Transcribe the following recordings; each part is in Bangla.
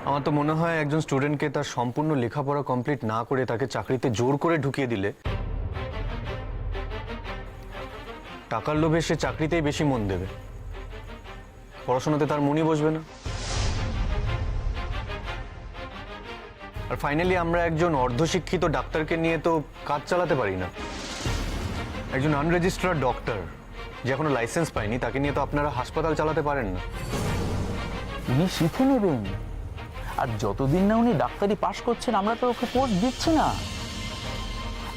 আমার তো মনে হয় একজন স্টুডেন্টকে তার সম্পূর্ণ লেখাপড়া কমপ্লিট না করে তাকে চাকরিতে জোর করে ঢুকিয়ে দিলে টাকার লোভে সে চাকরিতেই বেশি মন দেবে, পড়াশোনাতে তার মনই বসবে না। আর ফাইনালি আমরা একজন অর্ধশিক্ষিত ডাক্তারকে নিয়ে তো কাজ চালাতে পারি না। একজন আনরেজিস্টার্ড ডক্টর যে এখনো লাইসেন্স পায়নি তাকে নিয়ে তো আপনারা হাসপাতাল চালাতে পারেন না। উনি শিখে নেবেন, আর যতদিন না উনি ডাক্তারি পাশ করছেন আমরা তো ওকে পোস্ট দিচ্ছি না।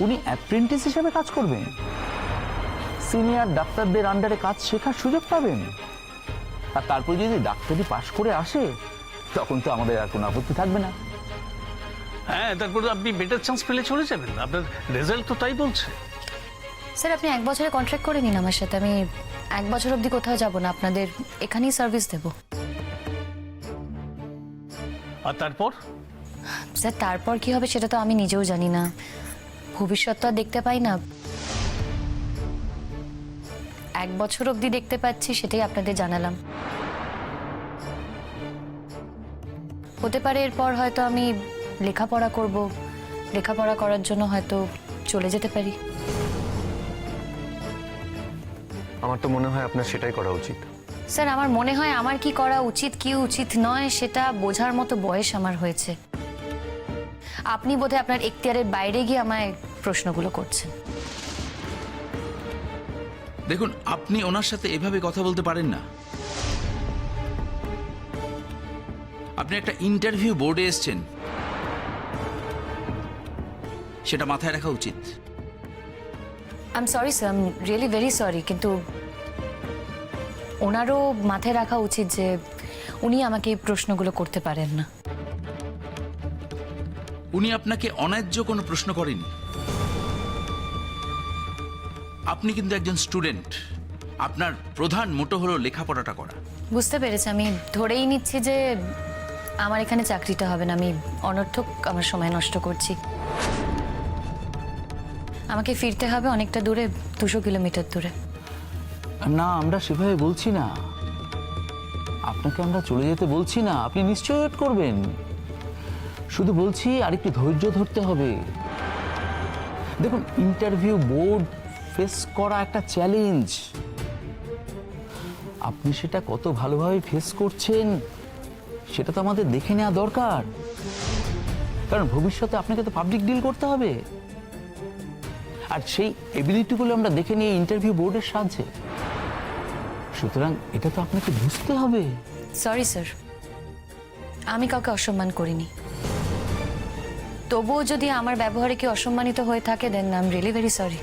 উনি অ্যাপ্রেন্টিস হিসেবে কাজ করবেন, সিনিয়র ডাক্তারদের আন্ডারে কাজ শেখার সুযোগ পাবেন, আর তারপর যদি ডাক্তারি পাশ করে আসে তখন তো আমাদের আর কোনো আপত্তি থাকবে না। হ্যাঁ, তারপর আপনি বেটার চান্স পেলে চলে যাবেন, আপনার রেজাল্ট তো তাই বলছে। স্যার আপনি 1 বছরের কন্ট্রাক্ট করে নিন আমার সাথে, আমি 1 বছর অবধি কোথাও যাব না, আপনাদের এখানেই সার্ভিস দেব। আর তারপর? স্যার তারপর কি হবে সেটা তো আমি নিজেও জানি না, ভবিষ্যৎ তো আর দেখতে পাই না। 1 বছর অবধি দেখতে পাচ্ছি সেটাই আপনাদের জানালাম। হতে পারে এরপর হয়তো আমি লেখাপড়া করব, লেখাপড়া করার জন্য হয়তো চলে যেতে পারি। আমার তো মনে হয় আপনার সেটাই করা উচিত। স্যার আমার মনে হয় আমার কি করা উচিত কি উচিত নয় সেটা বোঝার মতো বয়স আমার হয়েছে। আপনি বোধহয় আপনার এখতিয়ারের বাইরে গিয়ে আমায় প্রশ্নগুলো করছেন। দেখুন, আপনি ওনার সাথে এভাবে কথা বলতে পারেন না। আপনি একটা ইন্টারভিউ বোর্ডে এসেছেন, সেটা মাথায় রাখা উচিত। I am sorry sir, I am really very sorry, কিন্তু ওনারও মাথায় রাখা উচিত যে উনি আমাকে এই প্রশ্নগুলো করতে পারেন না। উনি আপনাকে অন্যায্য কোনো প্রশ্ন করেনি। আপনি কিন্তু একজন স্টুডেন্ট, আপনার প্রধান মোটো হলো লেখাপড়াটা করা। বুঝতে পেরেছি, আমি ধরেই নিচ্ছি যে আমার এখানে চাকরিটা হবে না, আমি অনর্থক আমার সময় নষ্ট করছি। আমাকে ফিরতে হবে অনেকটা দূরে, 200 কিলোমিটার দূরে। না, আমরা সেভাবে বলছি না, আপনাকে আমরা চলে যেতে বলছি না, আপনি নিশ্চয়ই ওয়েট করবেন। শুধু বলছি আর একটু ধৈর্য ধরতে হবে। দেখুন, ইন্টারভিউ বোর্ড ফেস করা একটা চ্যালেঞ্জ, আপনি সেটা কত ভালোভাবে ফেস করছেন সেটা তো আমাদের দেখে নেওয়া দরকার, কারণ ভবিষ্যতে আপনাকে তো পাবলিক ডিল করতে হবে, আর সেই এবিলিটিগুলো আমরা দেখে নিয়ে ইন্টারভিউ বোর্ডের সাহায্যে। সুতরাং এটা তো আপনাকে বুঝতে হবে। সরি স্যার, আমি কাউকে অসম্মান করিনি, তবুও যদি আমার ব্যবহারে কি অসম্মানিত হয়ে থাকে then I am really very sorry.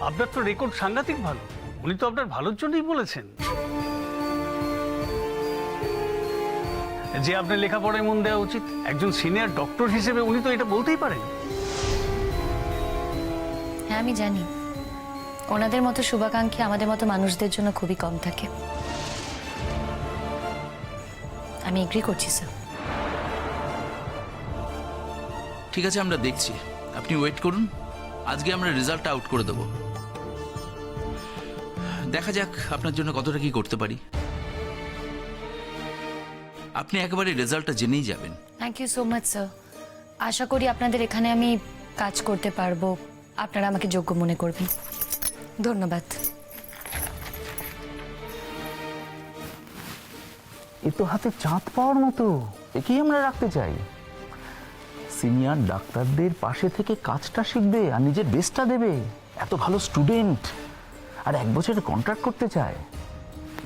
আপনার তো রেকর্ড সাংঘাতিক ভালো, উনি তো আপনার ভালোর জন্যই বলেছেন। যে আপনার লেখাপড়ায় মন দেওয়া উচিত, একজন সিনিয়র ডক্টর হিসেবে উনি তো এটা বলতেই পারেন। হ্যাঁ আমি জানি, ওনাদের মতো শুভাকাঙ্ক্ষী আমাদের মতো মানুষদের জন্য খুবই কম থাকে। আমি এগ্রি করছি স্যার। ঠিক আছে, আমরা দেখছি, আপনি ওয়েট করুন। আজকে আমরা রেজাল্ট আউট করে দেব, দেখা যাক আপনার জন্য কতটা কি করতে পারি। আপনি একেবারে রেজাল্টটা জেনেই যাবেন। Thank you so much sir, আশা করি আপনাদের এখানে আমি কাজ করতে পারবো, আপনারা আমাকে যোগ্য মনে করবেন। ধন্যবাদ। এ তো হাতে চাঁদ পাওয়ার মতো, একেই আমরা রাখতে চাই। সিনিয়র ডাক্তারদের পাশে থেকে কাজটা শিখবে আর নিজের বেস্টটা দেবে, এত ভালো স্টুডেন্ট, আর 1 বছরের কন্ট্রাক্ট করতে চায়।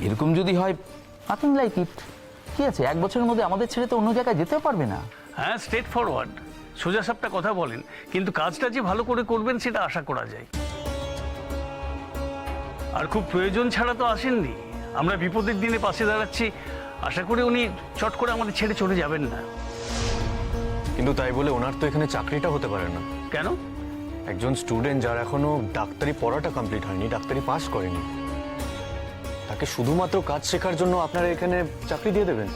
এরকম যদি হয়, নাথিং লাইক ইট। কি আছে, 1 বছরের মধ্যে আমাদের ছেড়ে তো অন্য জায়গায় যেতেও পারবে না। হ্যাঁ, স্ট্রেট ফরওয়ার্ড, সোজা সাপটা কথা বলেন, কিন্তু কাজটা যে ভালো করে করবেন সেটা আশা করা যায়। আর খুব প্রয়োজন ছাড়া তো আসেননি, আমরা বিপদের দিনে পাশে দাঁড়াচ্ছি, আশা করি উনি চট করে আমাদের ছেড়ে চলে যাবেন না। কিন্তু তাই বলে ওনার তো এখানে চাকরিটা হতে পারে না। কেন? একজন স্টুডেন্ট যার এখনো ডাক্তারি পড়াটা কমপ্লিট হয়নি, ডাক্তারি পাস করেনি, তাকে শুধুমাত্র কাজ শেখার জন্য আপনারা এখানে চাকরি দিয়ে দেবেন?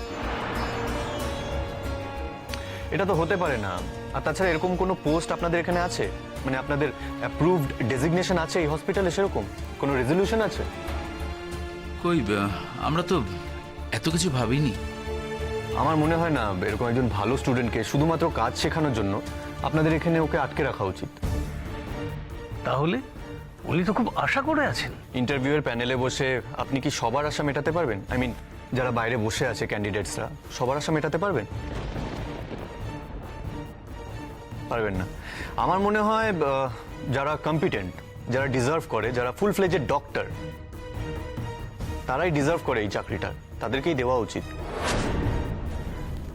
এটা তো হতে পারে না। আর তাছাড়া এরকম কোনো পোস্ট আপনাদের এখানে আছে, মানে আপনাদের অ্যাপ্রুভড ডেজিগনেশন আছে এই হসপিটালে, সেরকম কোনো রেজলিউশন আছে? কই, আমরা তো এত কিছু ভাবিনি। আমার মনে হয় না এরকম একজন ভালো স্টুডেন্টকে শুধুমাত্র কাজ শেখানোর জন্য আপনাদের এখানে ওকে আটকে রাখা উচিত। তাহলে উনি তো খুব আশা করে আছেন। ইন্টারভিউয়ের প্যানেলে বসে আপনি কি সবার আশা মেটাতে পারবেন? আই মিন, যারা বাইরে বসে আছে ক্যান্ডিডেটসরা, সবার আশা মেটাতে পারবেন? পারবেন না। আমার মনে হয় যারা কম্পিটেন্ট, যারা ডিজার্ভ করে, যারা ফুল ফ্লেজেড ডক্টর, তারাই ডিজার্ভ করে এই চাকরিটা, তাদেরকেই দেওয়া উচিত।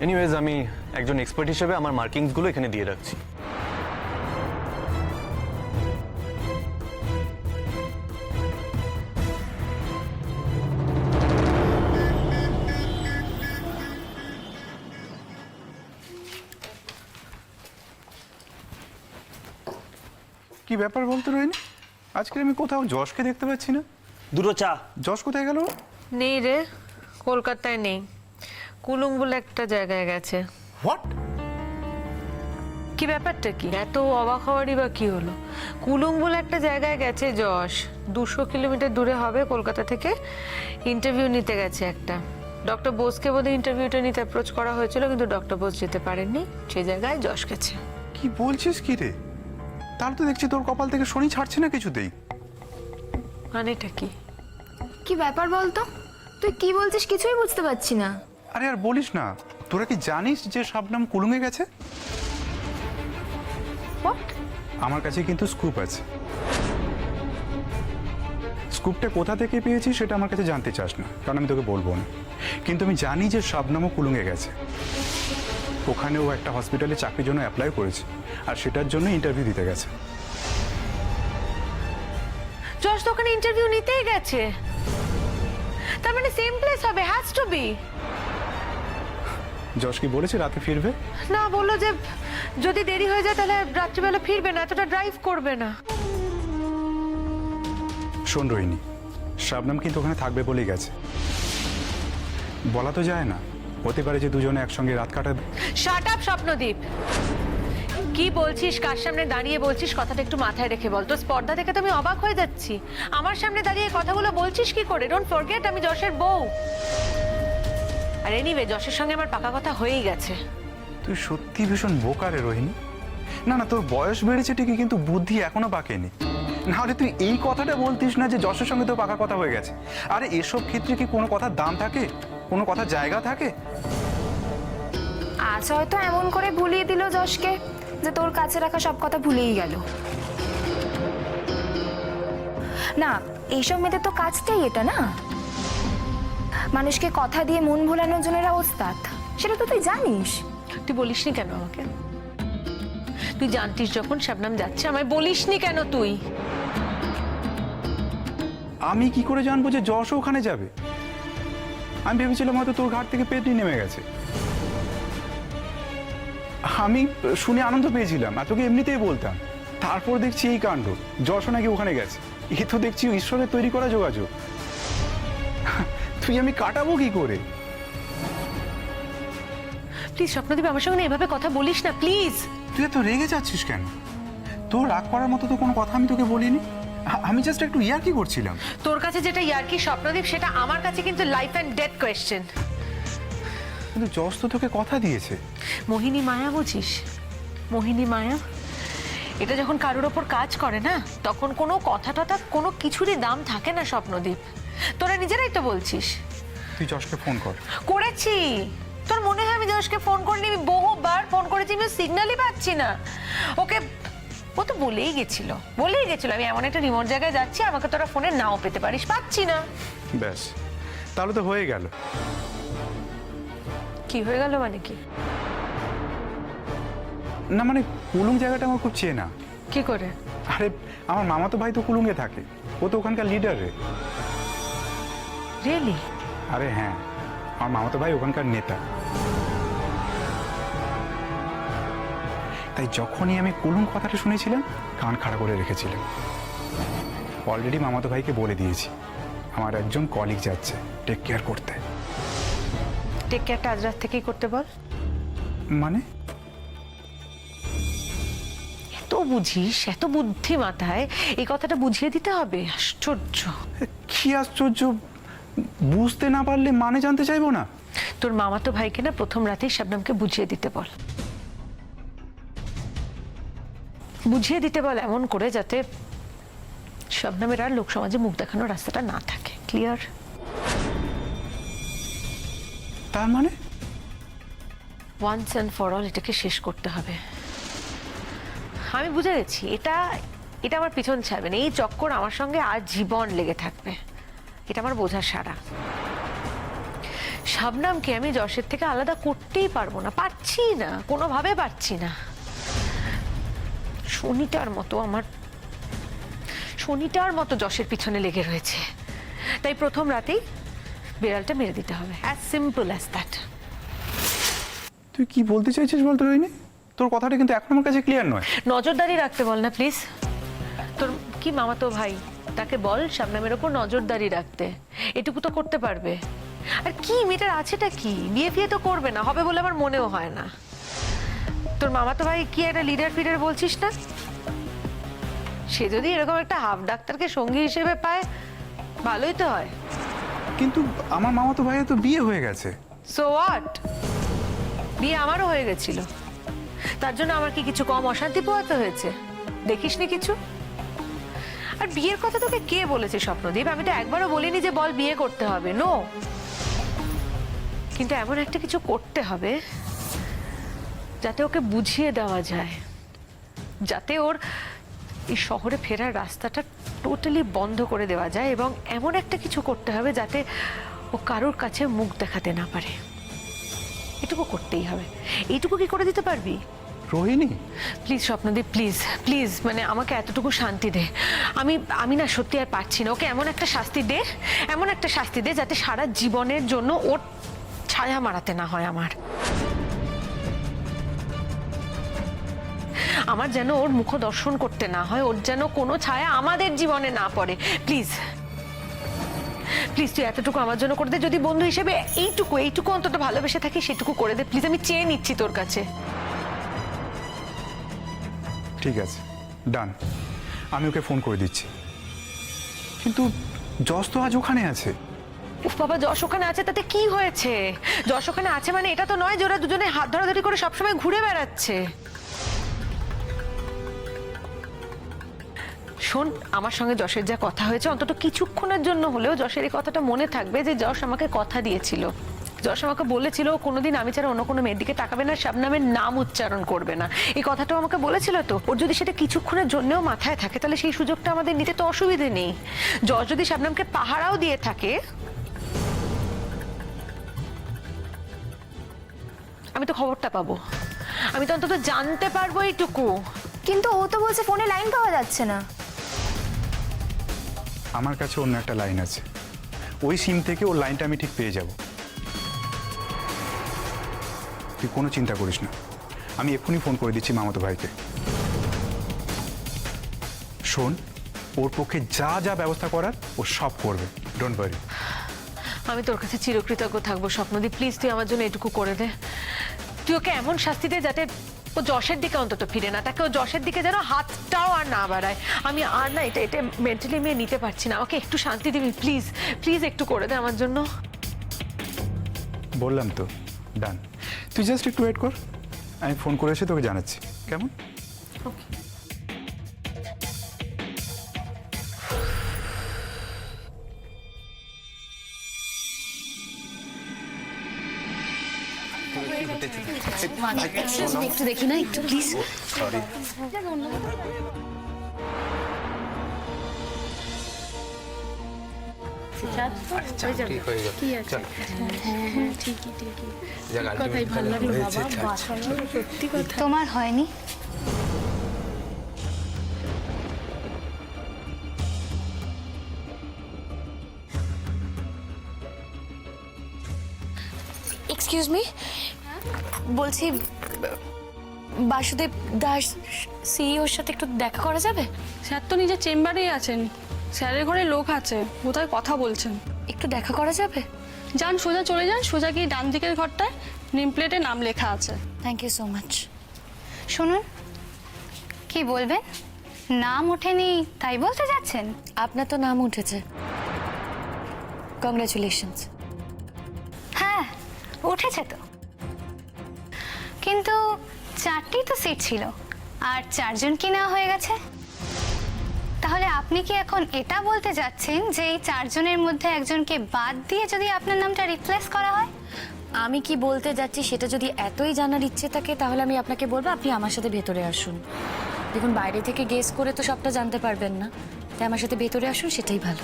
এনিওয়েজ, আমি একজন এক্সপার্ট হিসেবে আমার মার্কিংসগুলো এখানে দিয়ে রাখছি। কি ব্যাপার বলতে রইনি? আজকে আমি কোথাও যশকে দেখতে পাচ্ছি না। দুটো চা। যশ কোথায় গেল? নেই রে, কলকাতায় নেই, কুলুং বলে একটা জায়গায় গেছে। হোয়াট? কি ব্যাপারটা কি? এত অবাক হওয়ারই বা কি হলো? কুলুং বলে একটা জায়গায় গেছে যশ, 200 কিলোমিটার দূরে হবে কলকাতা থেকে। ইন্টারভিউ নিতে গেছে একটা। ডক্টর বোসকে বোধহয় ইন্টারভিউটা নিতে অ্যাপ্রোচ করা হয়েছিল, কিন্তু ডক্টর বোস যেতে পারেননি, সেই জায়গায় যশ গেছে। কি বলছিস কি রে? তাহলে তো দেখছি তোর কপাল থেকে শনি ছাড়ছে না কিছুতেই। মানেটা কি? কি ব্যাপার বলতো? তুই কি বলছিস কিছুই বুঝতে পারছি না। আরে আর বলিস না, তোরা কি জানিস যে শবনম কুলুঙ্গে গেছে? আমার কাছে কিন্তু স্কুপ আছে। স্কুপটা কোথা থেকে পেয়েছি সেটা আমার কাছে জানতে চাস না, কারণ আমি তোকে বলবো না। কিন্তু আমি জানি যে শবনমও কুলুঙ্গে গেছে। ওখানে ও একটা হসপিটালে চাকরির জন্য অ্যাপ্লাই করেছে, আর সেটার জন্য ইন্টারভিউ দিতে গেছে। যশ তো ওখানে ইন্টারভিউ নিতেই গেছে, তার মানে সেম প্লেস হবে, হ্যাজ টু বি। যশ কি বলেছে রাতে ফিরবে? না, বললো যে যদি দেরি হয়ে যায় তাহলে রাত্রিবেলা ফিরবে না, এতটা ড্রাইভ করবে না। শোন রোহিণী, শবনম কিন্তু ওখানে থাকবে বলেই গেছে। বলা তো যায় না, হতে পারে যে দুজনে একসঙ্গে রাত কাটাবে। শাট আপ স্বপ্নদীপ, কি বলছিস, কার সামনে দাঁড়িয়ে বলছিস, কথাটা একটু মাথায় রেখে বল। তো স্পর্ধা দেখে তো আমি অবাক হয়ে যাচ্ছি, আমার সামনে দাঁড়িয়ে কথাগুলো বলছিস কি করে? ডোন্ট ফরগেট আমি যশের বউ। আর এনিওয়ে, যশের সঙ্গে আমার পাকা কথা হয়েই গেছে। তুই সত্যি ভীষণ বোকা রে রোহিণী। না না, তোর বয়স বেড়েছে ঠিকই, কিন্তু বুদ্ধি এখনো পাকেনি। নাহলে তুই এই কথাটা বলতিস না যে যশের সঙ্গে তোর পাকা কথা হয়ে গেছে। আরে এসব ক্ষেত্রে কি কোনো কথার দাম থাকে, কোনো কথার জায়গা থাকে? আজ হয়তো এমন করে ভুলিয়ে দিল যশকে যে তোর কাছে রাখা সব কথা ভুলেই গেল। না, এইসব মেয়েদের তো কাজটাই এটা না, মানুষকে কথা দিয়ে মন ভোলানোর জন্য এরা ওস্তাদ। সেটা তো তুই জানিস। তুই বলিসনি কেন আমাকে? তুই জানতিস যখন শবনম যাচ্ছে, আমায় বলিসনি কেন তুই? আমি কি করে জানবো যে যশও ওখানে যাবে? আমি ভেবেছিলাম হয়তো তোর ঘাট থেকে পেটনি নেমে গেছে। আমি শুনে আনন্দ পেয়েছিলাম, আর তোকে এমনিতেই বলতাম। তারপর দেখছি এই কাণ্ড, যশও নাকি ওখানে গেছে। এ তো দেখছি ঈশ্বরের তৈরি করা যোগাযোগ। তুই আমি কাটাবো কি করে? প্লিজ স্বপ্নদীপ, আমার সঙ্গে এভাবে কথা বলিস না প্লিজ। তুই এত রেগে যাচ্ছিস কেন? তোর রাগ করার মতো তো কোনো কথা আমি তোকে বলিনি। আমি জাস্ট একটু ইয়ার্কি করছিলাম। তোর কাছে যেটা ইয়ার্কি স্বপ্নদীপ, সেটা আমার কাছে কিন্তু লাইফ অ্যান্ড ডেথ কোয়েশ্চেন। কিন্তু যশ তো তোকে কথা দিয়েছে। মোহিনী মায়া বুঝিস? মোহিনী মায়া, এটা যখন কারোর ওপর কাজ করে না, তখন কোনো কথা টথা কোনো কিছুরই দাম থাকে না স্বপ্নদীপ। তোরা নিজেরাই তো বলছিস। তুই যশকে ফোন কর। করেছি। তোর মনে হয় আমি যশকে ফোন করিনি? আমি বহুবার ফোন করেছি, আমি সিগন্যালই পাচ্ছি না ওকে। ও তো বলেই গেছিল আমি এমন একটা রিমোট জায়গায় যাচ্ছি, আমাকে তোরা ফোনে নাও পেতে পারিস। পাচ্ছি না। ব্যাস, তাহলে তো হয়ে গেল। কি হয়ে গেল মানে কি? না মানে কুলুং জায়গাটা আমার খুব চেনা। কি করে? আরে আমার মামাতো ভাই তো কুলুঙ্গে থাকে, ও তো ওখানকার লিডার রে। রিয়েলি? আরে হ্যাঁ, আমার মামাতো ভাই ওখানকার নেতা। তাই যখনই আমি কুলুং কথাটা শুনেছিলাম, কান খাড়া করে রেখেছিলাম। অলরেডি মামাতো ভাইকে বলে দিয়েছি আমার একজন কলিগ যাচ্ছে টেক কেয়ার করতে। টেক কেয়ারটা আজ রাত থেকেই করতে বল। মানে? এত বুঝিস, এত বুদ্ধি মাথায়, এই কথাটা বুঝিয়ে দিতে হবে? আশ্চর্য। কি আশ্চর্য! বুঝতে না পারলে মানে জানতে চাইবো না? তোর মামাতো ভাইকে না প্রথম রাতেই শবনমকে বুঝিয়ে দিতে বল। বুঝিয়ে দিতে বল এমন করে যাতে শবনমের আর লোক সমাজে মুখ দেখানোর রাস্তাটা না থাকে। ক্লিয়ার? তার মানে ওয়ান্স অ্যান্ড ফর অল এটাকে শেষ করতে হবে। আমি বুঝে গেছি এটা এটা আমার পিছন ছাড়বে না, এই চক্কর আমার সঙ্গে আজীবন লেগে থাকবে, এটা আমার বোঝার সারা। শবনমকে আমি যশের থেকে আলাদা করতেই পারবো না, পারছি না, কোনোভাবে পারছি না। শনিটার মতো যশের পিছনে লেগে রয়েছে, তাই প্রথম রাতেই বিড়ালটা মেরে দিতে হবে। As simple as that. তুই কি বলতে চাইছিস বলতে রোহিণী? তোর কথাটা কিন্তু এখন আমার কাছে ক্লিয়ার নয়। নজরদারি রাখতে বল না প্লিজ। তোর কি মামাতো ভাই, তাকে বল শবনমের ওপর নজরদারি রাখতে, এটুকু তো করতে পারবে। আর কি মেয়েটার আছেটা কি, বিয়ে ফিয়ে তো করবে না, হবে বলে আমার মনেও হয় না। তোর মামাতো ভাই কি একটা লিডার ফিডার বলছিস না, সে যদি এরকম একটা হাফ ডাক্তারকে সঙ্গী হিসেবে পায় ভালোই তো হয়। কিন্তু আমার মামাতো ভাইয়ের তো বিয়ে হয়ে গেছে। সো হোয়াট, বিয়ে আমারও হয়ে গেছিল, তার জন্য আমার কি কিছু কম অশান্তি পোহাতে হয়েছে? দেখিসনি কিছু? আর বিয়ের কথা তোকে কে বলেছে স্বপ্নদীপ? আমি তো একবারও বলিনি যে বল বিয়ে করতে হবে, নো। কিন্তু এমন একটা কিছু করতে হবে যাতে ওকে বুঝিয়ে দেওয়া যায়, যাতে ওর এই শহরে ফেরার রাস্তাটা টোটালি বন্ধ করে দেওয়া যায়, এবং এমন একটা কিছু করতে হবে যাতে ও কারোর কাছে মুখ দেখাতে না পারে। এটুকু করতেই হবে। এইটুকু কি করে দিতে পারবি? Rohini please Swapnadeep, please please, মানে আমাকে এতটুকু শান্তি দে। আমি না সত্যি আর পারছি না। ওকে এমন একটা শাস্তি দে, এমন একটা শাস্তি দে যাতে সারা জীবনের জন্য ওর ছায়া মারাতে না হয়। আমার যেন ওর মুখ দর্শন করতে না হয়, ওর যেন কোনো ছায়া আমাদের জীবনে না পড়ে। প্লিজ প্লিজ, তুই এতটুকু আমার জন্য করে দে। যদি বন্ধু হিসেবে এইটুকু অন্তত ভালোবেসে থাকি, সেটুকু করে দে প্লিজ। আমি চেয়ে নিচ্ছি তোর কাছে। ঠিক আছে, ডান, আমি ওকে ফোন করে দিচ্ছি। কিন্তু যশ তো আজ ওখানে আছে। উফ বাবা, যশ ওখানে আছে তাতে কি হয়েছে? যশ ওখানে আছে মানে এটা তো নয় যে ওরা দুজনে হাত ধরাধরি করে সবসময় ঘুরে বেড়াচ্ছে। শোন, আমার সঙ্গে যশের যা কথা হয়েছে, অন্তত কিছুক্ষণের জন্য হলেও যশের এই কথাটা মনে থাকবে যে যশ আমাকে কথা দিয়েছিল। যশ আমাকে বলেছিল কোনোদিন আমি ছাড়া অন্য কোনো মেয়ের দিকে তাকাবে না, শবনমের নাম উচ্চারণ করবে না। এই কথাটাও আমাকে বলেছিল তো। ওর যদি সেটা কিছুক্ষণের জন্যও মাথায় থাকে তাহলে সেই সুযোগটা আমাদের নিতে তো অসুবিধে নেই। যশ যদি শবনমকে পাহারাও দিয়ে থাকে, আমি তো খবরটা পাবো, আমি তো অন্তত জানতে পারবো এইটুকু। কিন্তু ও তো বলছে ফোনে লাইন পাওয়া যাচ্ছে না। আমার কাছে অন্য একটা লাইন আছে, ওই সিম থেকে ওর লাইনটা আমি ঠিক পেয়ে যাব। তুই কোনো চিন্তা করিস না, আমি এক্ষুনি ফোন করে দিচ্ছি মামাতো ভাইকে। শোন, ওর পক্ষে যা যা ব্যবস্থা করার ও সব করবে, ডোন্ট ওয়ারি। আমি তোর কাছে চিরকৃতজ্ঞ থাকবো স্বপ্নদীপ। প্লিজ তুই আমার জন্য এটুকু করে দে। তুই ওকে এমন শাস্তি দে যাতে ও যশের দিকে অন্তত ফিরে না তাকে, ও যশের দিকে যেন হাতটাও আর না বাড়ায়। আমি আর না এটা মেন্টালি আমি নিতে পারছি না। আমাকে একটু শান্তি দিবি প্লিজ, প্লিজ একটু করে দে আমার জন্য। বললাম তো, ডান। তুই জাস্ট একটু ওয়েট কর, আমি ফোন করে এসে তোকে জানাচ্ছি, কেমন? একটু দেখি না, একটু প্লিজ। সরি। ঠিক হয়ে গেল। কি আছে? হ্যাঁ, ঠিকই কথাই ভালো লাগে বাবা, বাঁচানো সত্যি কথা। তোমার হয়নি? এক্সকিউজ মি, বলছি বাসুদেব দাস সিইওর সাথে একটু দেখা করা যাবে? স্যার তো নিজের চেম্বারেই আছেন, স্যারের ঘরে লোক আছে, কোথায় কথা বলছেন। একটু দেখা করা যাবে? যান, সোজা চলে যান, সোজা গিয়ে ডান দিকের ঘরটায় নেম প্লেটে নাম লেখা আছে। Thank you so much. শুনুন, কি বলবেন? নাম ওঠেনি তাই বলতে যাচ্ছেন? আপনার তো নাম উঠেছে, কংগ্রাচুলেশনস। হ্যাঁ উঠেছে তো, কিন্তু 4টি তো সিট ছিল আর 4 জন কি নেওয়া হয়ে গেছে? তাহলে আপনি কি এখন এটা বলতে যাচ্ছেন যে এই 4 জনের মধ্যে একজনকে বাদ দিয়ে যদি আপনার নামটা রিপ্লেস করা হয়? আমি কি বলতে যাচ্ছি সেটা যদি এতই জানার ইচ্ছে থাকে তাহলে আমি আপনাকে বলবো আপনি আমার সাথে ভেতরে আসুন। দেখুন, বাইরে থেকে গেস করে তো সবটা জানতে পারবেন না, তাই আমার সাথে ভেতরে আসুন, সেটাই ভালো।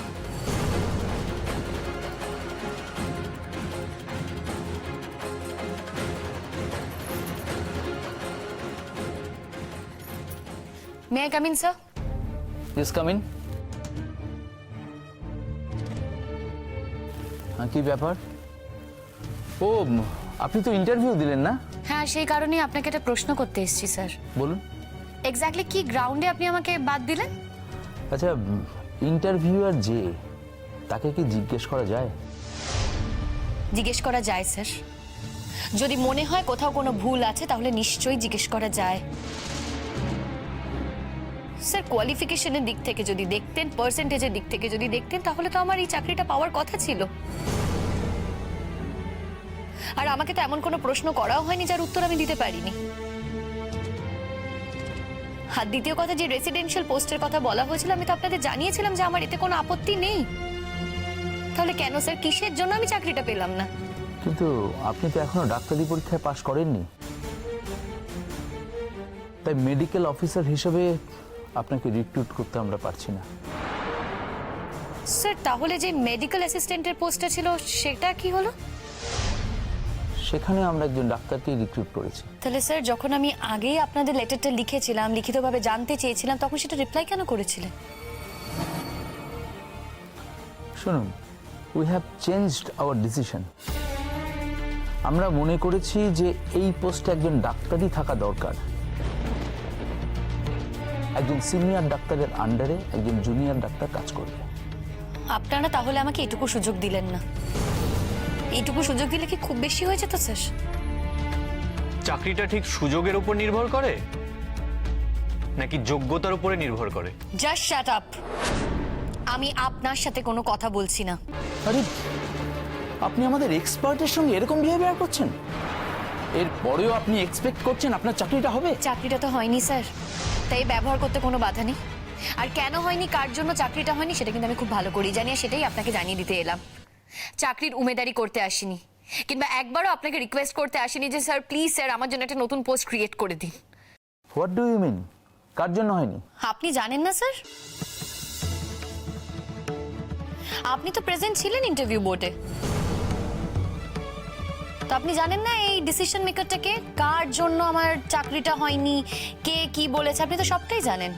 May I come in sir? Please come in. হ্যাঁ, কি ব্যাপার? ও, আপনি তো ইন্টারভিউ দিলেন না? হ্যাঁ, সেই কারণেই আপনাকে একটা প্রশ্ন করতে এসেছি স্যার। বলুন। এক্স্যাক্টলি কি গ্রাউন্ডে আপনি আমাকে বাদ দিলেন? আচ্ছা, ইন্টারভিউয়ার যে, তাকে কি জিজ্ঞেস করা যায়? জিজ্ঞেস করা যায় স্যার। যদি মনে হয় কোথাও কোনো ভুল আছে তাহলে নিশ্চয়ই জিজ্ঞেস করা যায়। স্যার, কোয়ালিফিকেশনের দিক থেকে যদি দেখতেন, পার্সেন্টেজের দিক থেকে যদি দেখতেন, তাহলে তো আমার এই চাকরিটা পাওয়ার কথা ছিল। আর আমাকে তো এমন কোনো প্রশ্ন করাও হয়নি যার উত্তর আমি দিতে পারিনি। আর দ্বিতীয় কথা, যে রেসিডেন্সিয়াল পোস্টের কথা বলা হয়েছিল, আমি তো আপনাদের জানিয়েছিলাম যে আমার এতে কোনো আপত্তি নেই। তাহলে কেন স্যার, কিসের জন্য আমি চাকরিটা পেলাম না? কিন্তু আপনি তো এখনো ডাক্তারি পরীক্ষায় পাশ করেননি, তাই মেডিকেল অফিসার হিসেবে আপনাকে রিক্রুট করতে আমরা পারছি না। স্যার, তাহলে যে মেডিকেল অ্যাসিস্ট্যান্টের পোস্টটা ছিল সেটা কি হলো? সেখানে আমরা একজন ডাক্তারকে রিক্রুট করেছি। তাহলে স্যার, যখন আমি আগেই আপনাদের লেটারটা লিখেছিলাম, লিখিতভাবে জানতে চেয়েছিলাম, তখন সেটা রিপ্লাই কেন করেছিলেন? শুনুন, we have changed our decision. আমরা মনে করেছি যে এই পোস্টে একজন ডাক্তারই থাকা দরকার। একজন সিনিয়র ডাক্তারের আন্ডারে একজন জুনিয়র ডাক্তার কাজ করবে। আপনারা তাহলে আমাকে এটুকু সুযোগ দিলেন না। এইটুকু সুযোগ দিলে কি খুব বেশি হয়েছে তো স্যার? চাকরিটা ঠিক সুযোগের উপর নির্ভর করে নাকি যোগ্যতার উপরে নির্ভর করে? Just shut up. আমি আপনার সাথে কোনো কথা বলছি না। আরে, আপনি আমাদের এক্সপার্টের সঙ্গে এরকম বিহেভিয়ার করছেন? এর পরেও আপনি এক্সপেক্ট করছেন আপনার চাকরিটা হবে? চাকরিটা তো হয়নি স্যার, তাই ব্যবহার করতে কোনো বাধা নেই। আর কেন হয়নি, কার জন্য চাকরিটা হয়নি, সেটা কিন্তু আমি খুব ভালো করেই জানি, আর সেটাই আপনাকে জানিয়ে দিতে এলাম। চাকরির উমেদারি করতে আসিনি, কিংবা একবারও আপনাকে রিকোয়েস্ট করতে আসিনি যে স্যার প্লিজ স্যার আমার জন্য একটা নতুন পোস্ট ক্রিয়েট করে দিন। What do you mean? কার জন্য হয়নি? আপনি জানেন না স্যার? আপনি তো প্রেজেন্ট ছিলেন ইন্টারভিউ বোর্ডে, তো আপনি জানেন না এই ডিসিশন মেকারটাকে, কার জন্য আমার চাকরিটা হয়নি, কে কি বলেছে, আপনি তো সবটাই জানেন।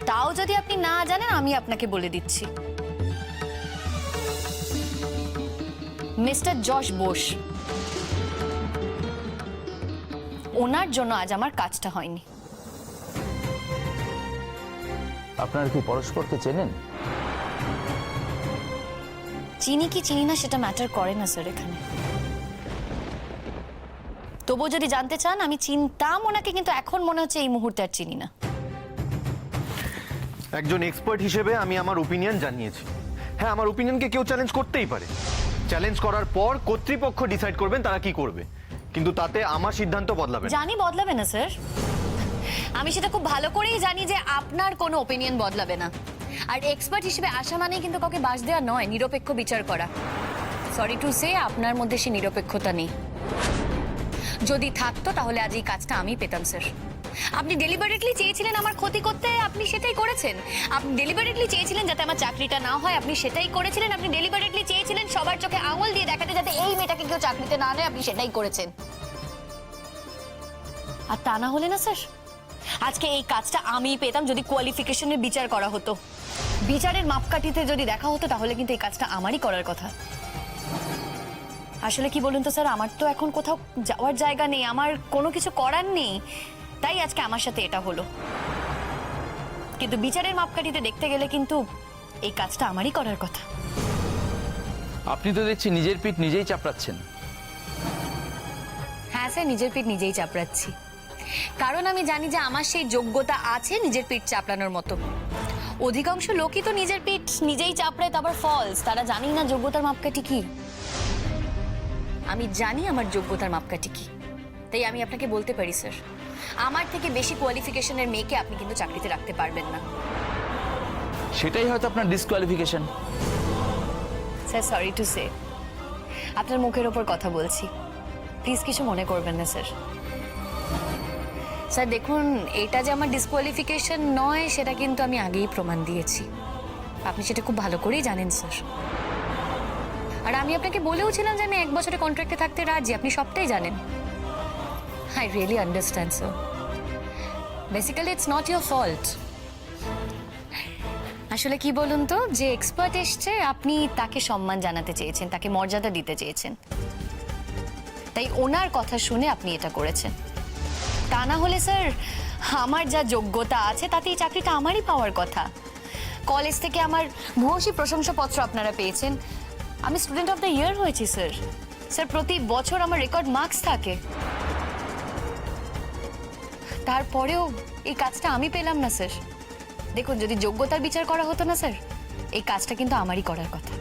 তাও যদি আপনি না জানেন, আমি আপনাকে বলে দিচ্ছি। মিস্টার যশ বোস, ওনার জন্য আজ আমার কাজটা হয়নি। আপনারা কি পরস্পরকে চেনেন? চিনি কি চিনি না সেটা ম্যাটার করে না স্যার এখানে। তবুও যদি জানতে চান, আমি চিনতাম ওনাকে, কিন্তু এখন মনে হচ্ছে এই মুহূর্তে আর চিনি না। একজন এক্সপার্ট হিসেবে আমি আমার ওপিনিয়ন জানিয়েছি। হ্যাঁ, আমার ওপিনিয়নকে কেউ চ্যালেঞ্জ করতেই পারে। চ্যালেঞ্জ করার পর কর্তৃপক্ষ ডিসাইড করবেন তারা কি করবে, কিন্তু তাতে আমার সিদ্ধান্ত বদলাবে না। জানি বদলাবে না স্যার, আমি সেটা খুব ভালো করেই জানি যে আপনার কোনো ওপিনিয়ন বদলাবে না। আর এক্সপার্ট হিসেবে আসা মানেই কিন্তু কাউকে বাস দেওয়া নয়, নিরপেক্ষ বিচার করা। সরি টু সে, আপনার মধ্যে সে নিরপেক্ষতা নেই। যদি থাকতো তাহলে আজ এই কাজটা আমি পেতাম স্যার। আপনি ডেলিবারেটলি চেয়েছিলেন আমার ক্ষতি করতে, আপনি সেটাই করেছেন। আপনি ডেলিবারেটলি চেয়েছিলেন যাতে আমার চাকরিটা না হয়, আপনি সেটাই করেছিলেন। আপনি ডেলিবারেটলি চেয়েছিলেন সবার চোখে আঙুল দিয়ে দেখাতে যাতে এই মেয়েটাকে কেউ চাকরিতে না নেয়, আপনি সেটাই করেছেন। আর তা না হলে না স্যার, আজকে এই কাজটা আমিই পেতাম যদি কোয়ালিফিকেশনের বিচার করা হতো। বিচারের মাপকাঠিতে যদি দেখা হতো তাহলে কিন্তু এই কাজটা আমারই করার কথা। আসলে কি বলুন তো স্যার, আমার তো এখন কোথাও যাওয়ার জায়গা নেই, আমার কোনো কিছু করার নেই, তাই আজকে আমার সাথে এটা হলো। কিন্তু বিচারের মাপকাঠিতে দেখতে গেলে কিন্তু এই কাজটা আমারই করার কথা। আপনি তো দেখছি নিজের পিঠ নিজেই চাপড়াচ্ছেন। হ্যাঁ স্যার, নিজের পিঠ নিজেই চাপড়াচ্ছি, কারণ আমি জানি যে আমার সেই যোগ্যতা আছে নিজের পিঠ চাপড়ানোর মতো। অধিকাংশ লোকই তো নিজের পিঠ নিজেই চাপড়ায়, তারপর ফলস, তারা জানেই না যোগ্যতার মাপকাঠি কি। আমি জানি আমার যোগ্যতার মাপকাঠি কি, তাই আমি আপনাকে বলতে পারি স্যার, আমার থেকে বেশি কোয়ালিফিকেশনের মেয়েকে আপনি কিন্তু চাকরিতে রাখতে পারবেন না। সেটাই হয়তো আপনার disqualification. Sir sorry to say, আপনার মুখের ওপর কথা বলছি, প্লিজ কিছু মনে করবেন না স্যার। স্যার দেখুন, এটা যে আমার ডিসকোয়ালিফিকেশন নয় সেটা কিন্তু আমি আগেই প্রমাণ দিয়েছি, আপনি সেটা খুব ভালো করেই জানেন স্যার। আর আমি আপনাকে বলেও ছিলাম যে আমি 1 বছরের কন্ট্রাক্টে থাকতে রাজি, আপনি সবটাই জানেন। I really understand sir, basically it's not your fault. আসলে কি বলুন তো, যে এক্সপার্ট এসছে আপনি তাকে সম্মান জানাতে চেয়েছেন, তাকে মর্যাদা দিতে চেয়েছেন, তাই ওনার কথা শুনে আপনি এটা করেছেন। তা না হলে স্যার আমার যা যোগ্যতা আছে তাতে এই চাকরিটা আমারই পাওয়ার কথা। কলেজ থেকে আমার ভূয়সী প্রশংসাপত্র আপনারা পেয়েছেন, আমি স্টুডেন্ট অফ দ্য ইয়ার হয়েছি স্যার। স্যার প্রতি বছর আমার রেকর্ড মার্কস থাকে, তারপরেও এই কাজটা আমি পেলাম না স্যার। দেখুন, যদি যোগ্যতার বিচার করা হতো না স্যার, এই কাজটা কিন্তু আমারই করার কথা।